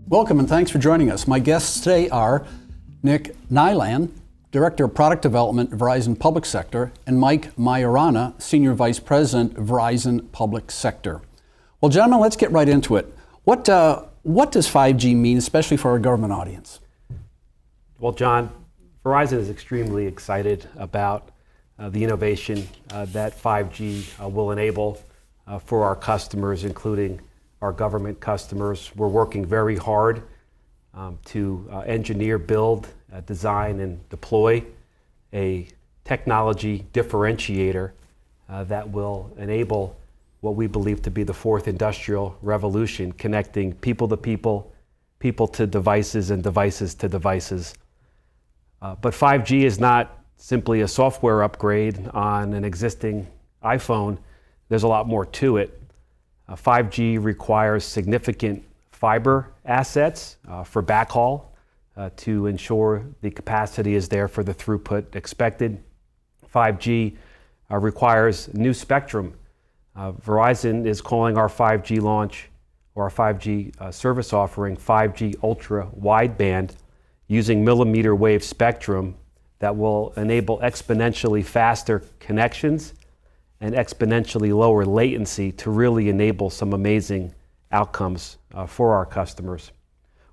Welcome and thanks for joining us. My guests today are Nick Nyland, Director of Product Development, Verizon Public Sector, and Mike Majorana, Senior Vice President, Verizon Public Sector. Well, gentlemen, let's get right into it. What does 5G mean, especially for our government audience? Well, John, Verizon is extremely excited about the innovation that 5G will enable for our customers, including our government customers. We're working very hard to engineer, build, design, and deploy a technology differentiator that will enable what we believe to be the fourth industrial revolution, connecting people to people, people to devices, and devices to devices. But 5G is not simply a software upgrade on an existing iPhone. There's a lot more to it. 5G requires significant fiber assets for backhaul to ensure the capacity is there for the throughput expected. 5G requires new spectrum. Verizon is calling our 5G launch or our 5G service offering 5G ultra wideband using millimeter wave spectrum that will enable exponentially faster connections and exponentially lower latency to really enable some amazing outcomes for our customers.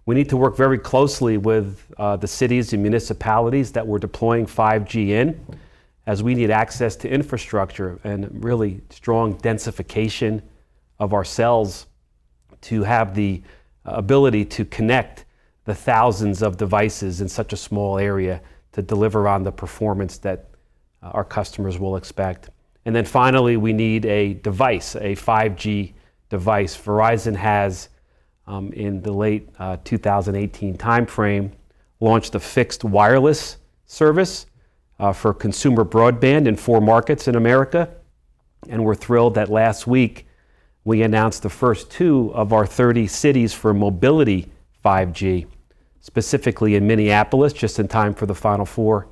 We need to work very closely with the cities and municipalities that we're deploying 5G in, as we need access to infrastructure and really strong densification of our cells to have the ability to connect the thousands of devices in such a small area to deliver on the performance that our customers will expect. And then finally, we need a device, a 5G device. Verizon has, in the late 2018 timeframe, launched a fixed wireless service for consumer broadband in 4 markets in America. And we're thrilled that last week we announced the first 2 of our 30 cities for mobility 5G, specifically in Minneapolis, just in time for the Final Four,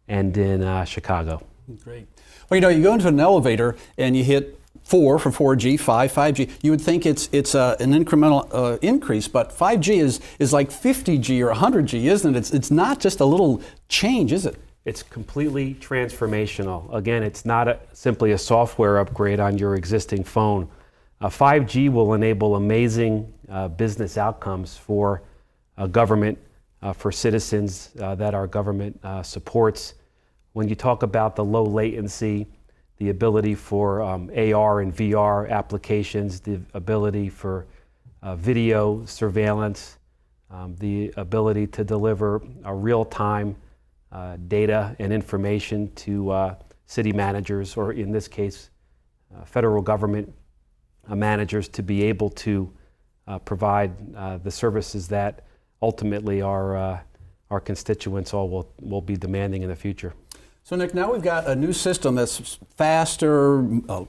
and in Chicago. Great. Well, you go into an elevator and you hit 4 for 4G, 5G. You would think it's an incremental increase, but 5G is like 50G or 100G, isn't it? It's not just a little change, is it? It's completely transformational. Again, it's not simply a software upgrade on your existing phone. 5G will enable amazing business outcomes for government, for citizens that our government supports. When you talk about the low latency, the ability for AR and VR applications, the ability for video surveillance, the ability to deliver a real-time data and information to city managers, or in this case, federal government managers, to be able to provide the services that ultimately our constituents all will be demanding in the future. So Nick, now we've got a new system that's faster,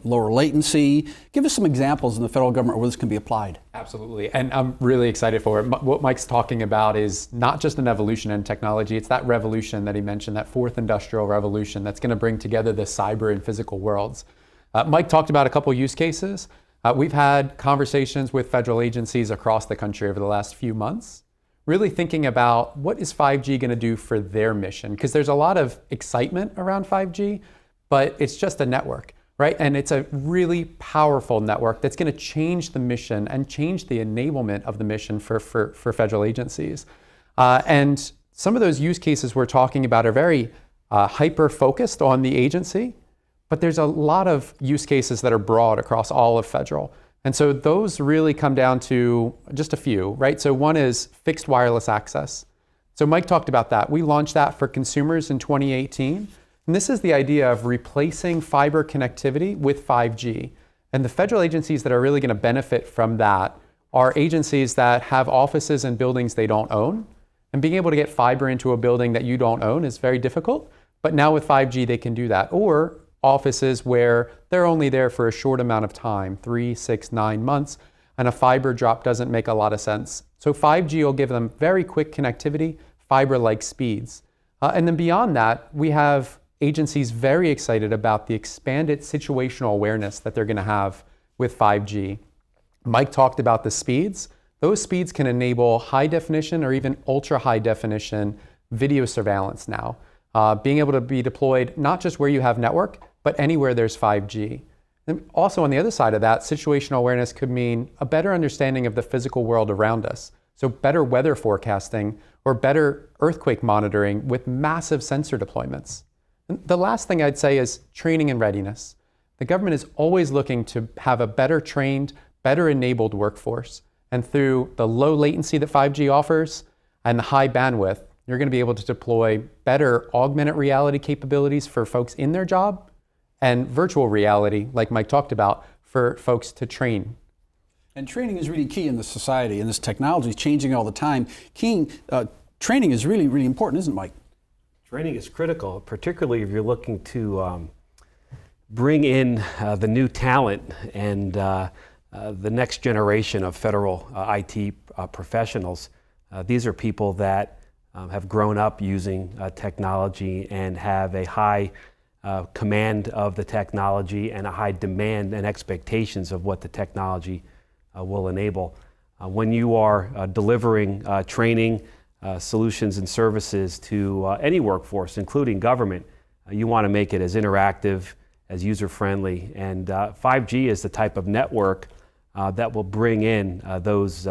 lower latency. Give us some examples in the federal government where this can be applied. Absolutely, and I'm really excited for it. What Mike's talking about is not just an evolution in technology, it's that revolution that he mentioned, that fourth industrial revolution that's going to bring together the cyber and physical worlds. Mike talked about a couple use cases. We've had conversations with federal agencies across the country over the last few months, really thinking about what is 5G going to do for their mission, because there's a lot of excitement around 5G, but it's just a network, right? And it's a really powerful network that's going to change the mission and change the enablement of the mission for federal agencies. And some of those use cases we're talking about are very hyper-focused on the agency, but there's a lot of use cases that are broad across all of federal. And so those really come down to just a few, right? So one is fixed wireless access. So Mike talked about that. We launched that for consumers in 2018. And this is the idea of replacing fiber connectivity with 5G. And the federal agencies that are really going to benefit from that are agencies that have offices in buildings they don't own. And being able to get fiber into a building that you don't own is very difficult. But now with 5G, they can do that. Or offices where they're only there for a short amount of time, 3, 6, 9 months, and a fiber drop doesn't make a lot of sense. So 5G will give them very quick connectivity, fiber-like speeds. And then beyond that, we have agencies very excited about the expanded situational awareness that they're going to have with 5G. Mike talked about the speeds. those speeds can enable high definition or even ultra high definition video surveillance now, being able to be deployed not just where you have network, but anywhere there's 5G. And also on the other side of that, situational awareness could mean a better understanding of the physical world around us. So better weather forecasting or better earthquake monitoring with massive sensor deployments. And the last thing I'd say is training and readiness. The government is always looking to have a better trained, better enabled workforce. And through the low latency that 5G offers and the high bandwidth, you're going to be able to deploy better augmented reality capabilities for folks in their job and virtual reality, like Mike talked about, for folks to train. And training is really key in this society, and this technology is changing all the time. Training is really, really important, isn't it, Mike? Training is critical, particularly if you're looking to bring in the new talent and the next generation of federal IT professionals. These are people that have grown up using technology and have a high command of the technology and a high demand and expectations of what the technology will enable. When you are delivering training, solutions and services to any workforce, including government, you want to make it as interactive, as user-friendly, and 5G is the type of network that will bring in those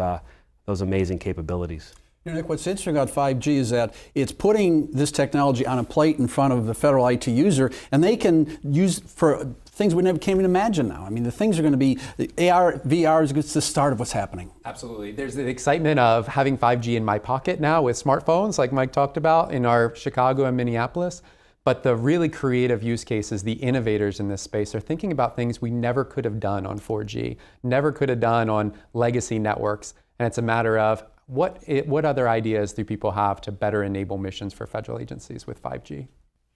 amazing capabilities. You know, Nick, what's interesting about 5G is that it's putting this technology on a plate in front of the federal IT user, and they can use for things we never can't even imagine now. I mean, the things are going to be, the AR, VR is just the start of what's happening. Absolutely. There's the excitement of having 5G in my pocket now with smartphones, like Mike talked about in our Chicago and Minneapolis. But the really creative use cases, the innovators in this space are thinking about things we never could have done on 4G, never could have done on legacy networks. And it's a matter of what other ideas do people have to better enable missions for federal agencies with 5G?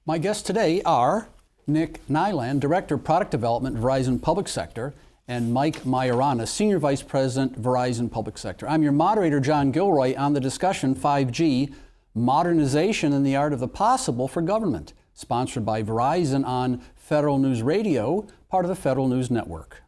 My guests today are Nick Nyland, Director of Product Development, Verizon Public Sector, and Mike Majorana, Senior Vice President, Verizon Public Sector. I'm your moderator, John Gilroy, on the discussion 5G, Modernization and the Art of the Possible for Government, sponsored by Verizon on Federal News Radio, part of the Federal News Network.